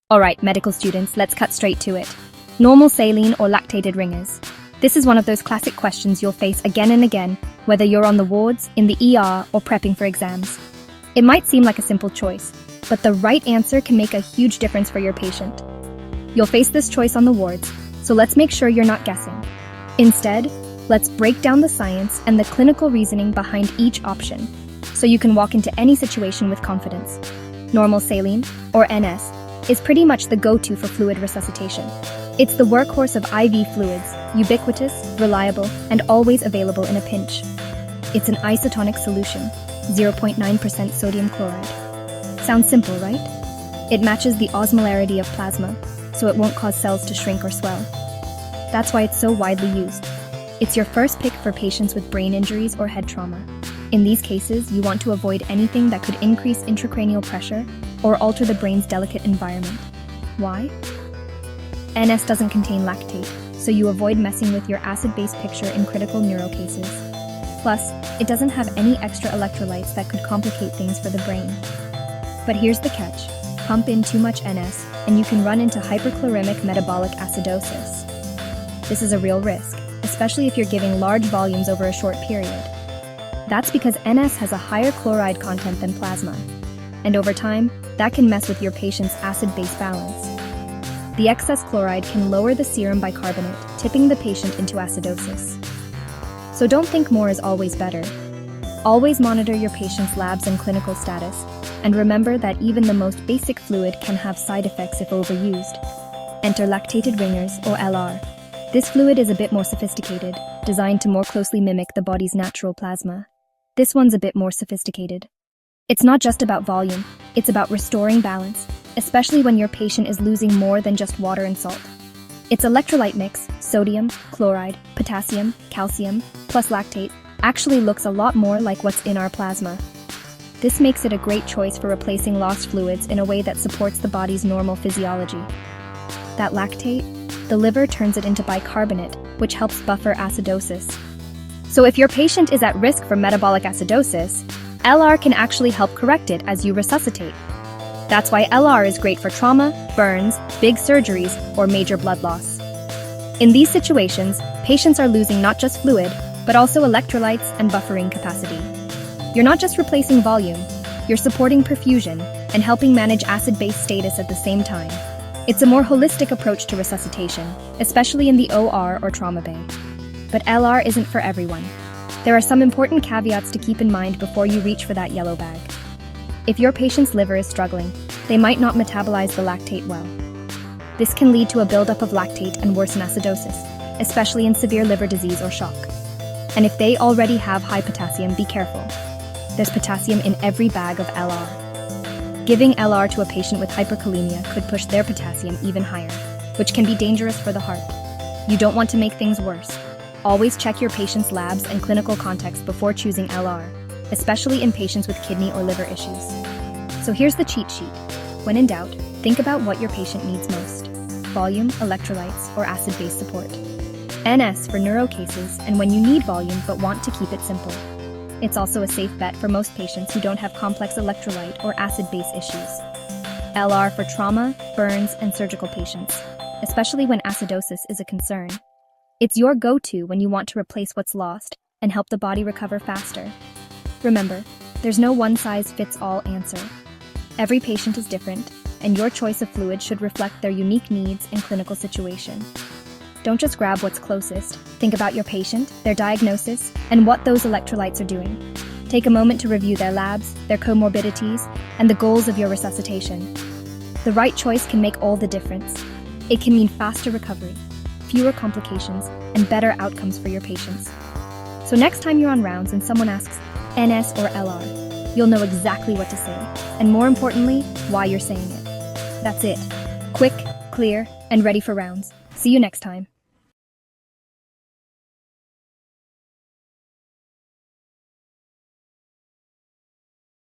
Alright, medical students, let's cut straight to it. Normal saline or lactated ringers? This is one of those classic questions you'll face again and again, whether you're on the wards, in the ER, or prepping for exams. It might seem like a simple choice, but the right answer can make a huge difference for your patient. You'll face this choice on the wards, so let's make sure you're not guessing. Instead, let's break down the science and the clinical reasoning behind each option, so you can walk into any situation with confidence. Normal saline, or NS, is pretty much the go-to for fluid resuscitation. It's the workhorse of IV fluids, ubiquitous, reliable, and always available in a pinch. It's an isotonic solution, 0.9% sodium chloride. Sounds simple, right? It matches the osmolarity of plasma, so it won't cause cells to shrink or swell. That's why it's so widely used. It's your first pick for patients with brain injuries or head trauma. In these cases, you want to avoid anything that could increase intracranial pressure or alter the brain's delicate environment. Why? NS doesn't contain lactate, so you avoid messing with your acid-base picture in critical neuro cases. Plus, it doesn't have any extra electrolytes that could complicate things for the brain. But here's the catch. Pump in too much NS, and you can run into hyperchloremic metabolic acidosis. This is a real risk, especially if you're giving large volumes over a short period. That's because NS has a higher chloride content than plasma, and over time, that can mess with your patient's acid-base balance. The excess chloride can lower the serum bicarbonate, tipping the patient into acidosis. So don't think more is always better. Always monitor your patient's labs and clinical status, and remember that even the most basic fluid can have side effects if overused. Enter lactated ringers, or LR. This fluid is a bit more sophisticated, designed to more closely mimic the body's natural plasma. This one's a bit more sophisticated. It's not just about volume, it's about restoring balance, especially when your patient is losing more than just water and salt. Its electrolyte mix, sodium, chloride, potassium, calcium, plus lactate, actually looks a lot more like what's in our plasma. This makes it a great choice for replacing lost fluids in a way that supports the body's normal physiology. That lactate, the liver turns it into bicarbonate, which helps buffer acidosis. So if your patient is at risk for metabolic acidosis, LR can actually help correct it as you resuscitate. That's why LR is great for trauma, burns, big surgeries, or major blood loss. In these situations, patients are losing not just fluid, but also electrolytes and buffering capacity. You're not just replacing volume, you're supporting perfusion and helping manage acid-base status at the same time. It's a more holistic approach to resuscitation, especially in the OR or trauma bay. But LR isn't for everyone. There are some important caveats to keep in mind before you reach for that yellow bag. If your patient's liver is struggling, they might not metabolize the lactate well. This can lead to a buildup of lactate and worsen acidosis, especially in severe liver disease or shock. And if they already have high potassium, be careful. There's potassium in every bag of LR. Giving LR to a patient with hyperkalemia could push their potassium even higher, which can be dangerous for the heart. You don't want to make things worse. Always check your patient's labs and clinical context before choosing LR, especially in patients with kidney or liver issues. So here's the cheat sheet. When in doubt, think about what your patient needs most: volume, electrolytes, or acid-base support. NS for neuro cases and when you need volume but want to keep it simple. It's also a safe bet for most patients who don't have complex electrolyte or acid-base issues. LR for trauma, burns, and surgical patients, especially when acidosis is a concern. It's your go-to when you want to replace what's lost and help the body recover faster. Remember, there's no one-size-fits-all answer. Every patient is different, and your choice of fluid should reflect their unique needs and clinical situation. Don't just grab what's closest. Think about your patient, their diagnosis, and what those electrolytes are doing. Take a moment to review their labs, their comorbidities, and the goals of your resuscitation. The right choice can make all the difference. It can mean faster recovery, fewer complications, and better outcomes for your patients. So next time you're on rounds and someone asks NS or LR, you'll know exactly what to say, and more importantly, why you're saying it. That's it. Quick, clear, and ready for rounds. See you next time.